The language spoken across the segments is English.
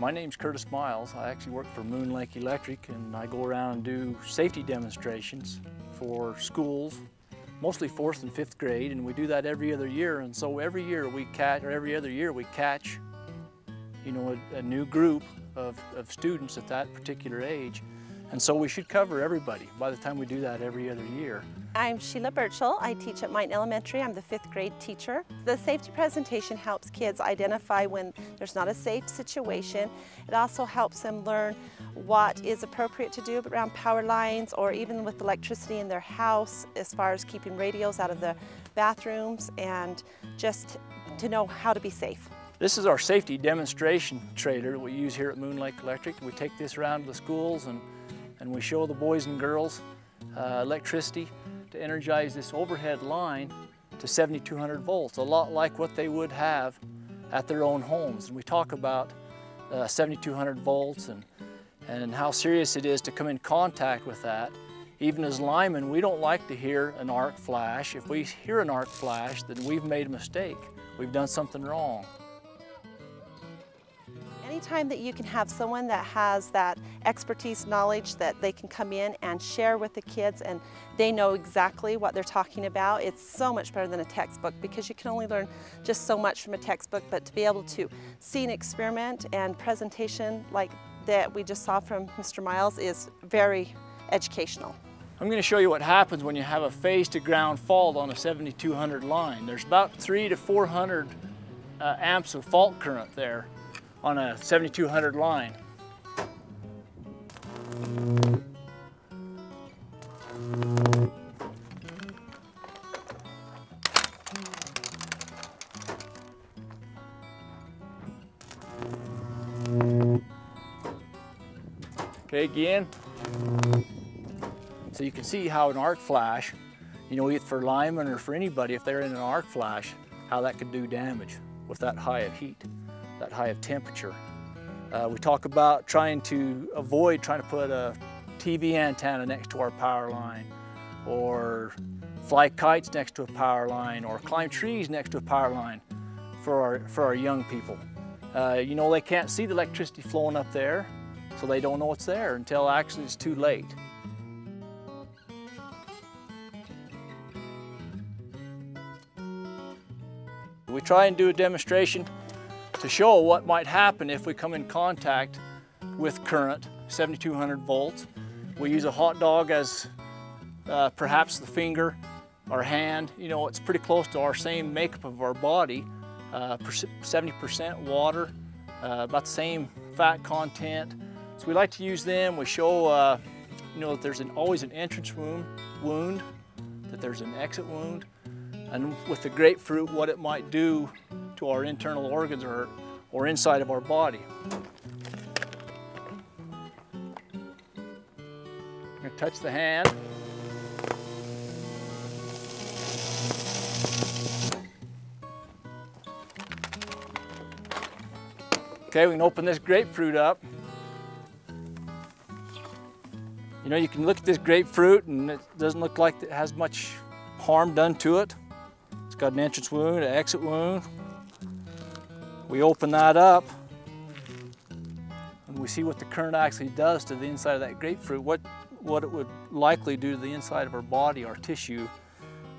My name's Curtis Miles. I actually work for Moon Lake Electric, and I go around and do safety demonstrations for schools, mostly 4th and 5th grade, and we do that every other year. And so every year we catch, or every other year we catch, a new group of students at that particular age. And so we should cover everybody by the time we do that every other year. I'm Sheila Birchall. I teach at Martin Elementary. I'm the 5th grade teacher. The safety presentation helps kids identify when there's not a safe situation. It also helps them learn what is appropriate to do around power lines or even with electricity in their house, as far as keeping radios out of the bathrooms and just to know how to be safe. This is our safety demonstration trailer that we use here at Moon Lake Electric. We take this around to the schools and we show the boys and girls electricity to energize this overhead line to 7,200 volts, a lot like what they would have at their own homes. And we talk about 7,200 volts and how serious it is to come in contact with that. Even as linemen, we don't like to hear an arc flash. If we hear an arc flash, then we've made a mistake. We've done something wrong. Anytime that you can have someone that has that expertise, knowledge that they can come in and share with the kids and they know exactly what they're talking about, it's so much better than a textbook, because you can only learn just so much from a textbook. But to be able to see an experiment and presentation like that we just saw from Mr. Miles is very educational. I'm going to show you what happens when you have a phase to ground fault on a 7,200 line. There's about 300 to 400 amps of fault current there on a 7,200 line. Okay, again. So you can see how an arc flash, either for linemen or for anybody, if they're in an arc flash, how that could do damage with that high of heat, that high of temperature. We talk about trying to avoid trying to put a TV antenna next to our power line, or fly kites next to a power line, or climb trees next to a power line for our young people. They can't see the electricity flowing up there, so they don't know it's there until actually it's too late. We try and do a demonstration to show what might happen if we come in contact with current, 7,200 volts. We use a hot dog as perhaps the finger, our hand. It's pretty close to our same makeup of our body, 70% water, about the same fat content. So we like to use them. We show that there's always an entrance wound, that there's an exit wound, and with the grapefruit, what it might do to our internal organs or inside of our body. I'm going to touch the hand. Okay, we can open this grapefruit up. You can look at this grapefruit and it doesn't look like it has much harm done to it. It's got an entrance wound, an exit wound. We open that up and we see what the current actually does to the inside of that grapefruit, what it would likely do to the inside of our body, our tissue,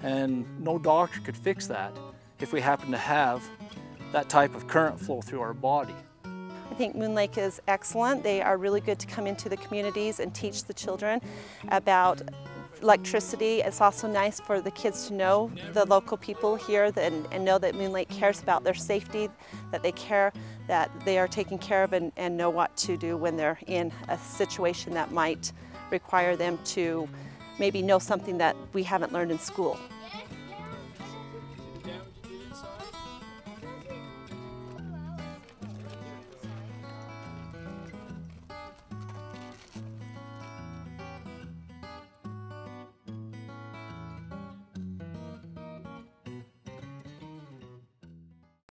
and no doctor could fix that if we happen to have that type of current flow through our body. I think Moon Lake is excellent. They are really good to come into the communities and teach the children about electricity. It's also nice for the kids to know the local people here and know that Moon Lake cares about their safety, that they care that they are taken care of and know what to do when they're in a situation that might require them to maybe know something that we haven't learned in school.